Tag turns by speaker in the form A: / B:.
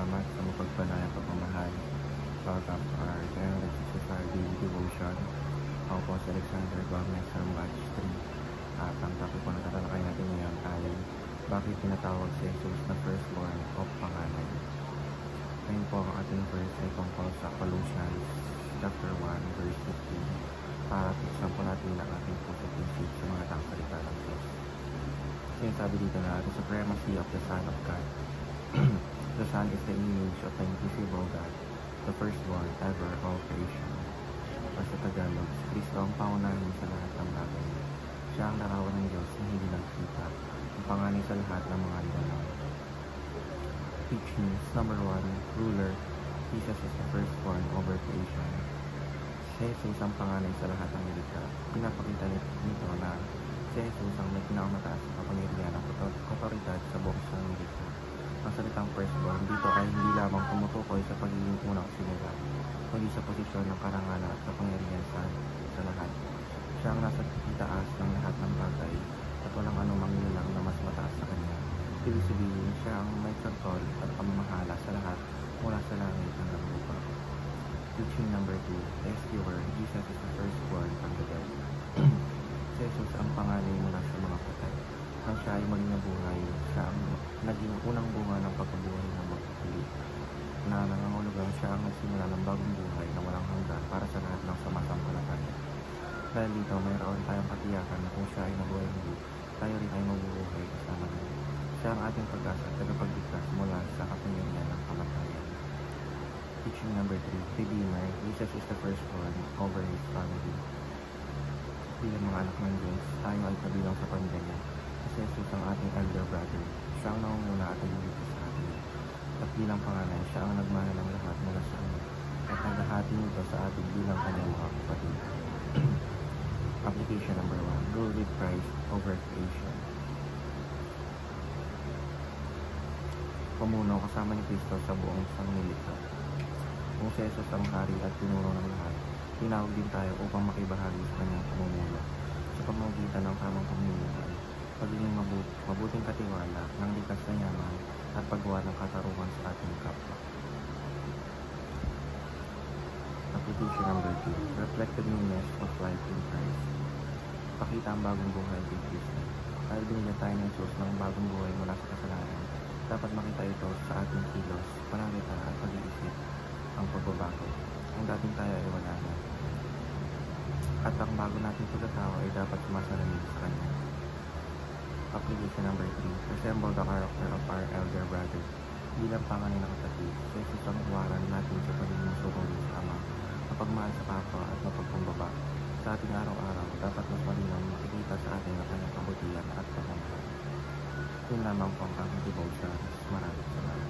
A: salamat sa mapagpalayang pagmamahal. Welcome to our 365 Daily Devotion. Ako po si Alexander Gomez from Batch 3. At ang topic po na tatalakay natin ngayon ay bakit tinatawag si Jesus na firstborn o panganay. Ngayon po ang ating verse ay tungkol sa Colossians chapter 1 verse 15 para tuksan po natin ang ating puso at isip sa mga tangsalita ng Diyos. Sinasabi dito na the supremacy of the Son of God. The Son is the image of the invisible God, the firstborn ever of all creation. Or sa Tagalog, Kristo ang paunahin sa lahat ng bagay. Siya ang larawan ng Diyos na hindi nakikita, ang panganay sa lahat ng mga nilalang. Teachings, number 1, ruler. Jesus is the firstborn over creation. Siya ay isang panganay sa lahat ng nilikha. Pinapakita nito na si Jesus ang may pinakamataas na kapangyarihan ng otoridad sa buong sanlibutan. Ang salitang firstborn dito ay hindi lamang tumutukoy sa pagiging unang simula, kundi sa posisyon ng karangalan at kapangyarihan sa lahat. Siya ang nasa itaas ng lahat ng bagay at walang anumang nilalang na mas mataas sa kanya. Ibig sabihin, siya ang may kontrol at pamamahala sa lahat mula sa langit hanggang lupa. Teaching number 2, rescuer. Jesus is the firstborn from the dead. Jesus ang panganay mula sa mga patay. Nang siya ay muling nabuhay, siya ang naging unang bunga ng pagkabuhay ng magpapili. Na nangangulugan siya ang nagsimula ng bagong buhay na walang hanggan para sa lahat ng sumasampalataya. Dahil dito, mayroon tayong katiyakan na kung siya ay nabuhay muli, tayo rin ay mabubuhay kasama niya. Siya ang ating pag-asa at tagapagligtas mula sa kapangyarihan ng kamatayan. Teaching number 3, Redeemer. Jesus is the firstborn over his family. Bilang mga anak ng Diyos, tayo ay kabilang sa pamilya niya. Kasi Jesus ang ating elder brother. Siya ang nangunguna at nagliligtas sa atin. At bilang panganay, siya ang nagmana ng lahat mula sa kanya. At naghahati nito sa atin bilang kanyang mga kapatid. Application number 1, rule with Christ over creation. Pamuno kasama ni Kristo sa buong sanglilikha. Kung si Jesus ang hari at pinuno ng lahat, tinawag din tayo upang makibahagi sa kanyang pamumuno sa pamamagitan ng tamang pamumuhay, pagiging mabuting katiwala ng likas na yaman at paggawa ng katarungan sa ating kapwa. Application number 2, reflected newness of life in Christ. Pakita ang bagong buhay kay Kristo. Dahil binigyan tayo ng Jesus ng bagong buhay mula sa kasalanan, dapat makita ito sa ating kilos, pananalita at pag-iisip ang pagbabago. Ang dating tayo ay wala na. At ang bago nating pagkatao ay dapat sumasalamin sa kanya. Application number 3, resemble the character of our elder brother. Bilang panganay na kapatid, sa Jesus ang iwaran natin sa pagiging sumunod sa Ama, mapagmahal sa kapwa at mapagkumbaba. Sa ating araw-araw, dapat mas malinaw makikita sa atin ang kanyang kabutihan at pagmamahal. Yun lamang po ang aking devotion. Maraming salamat.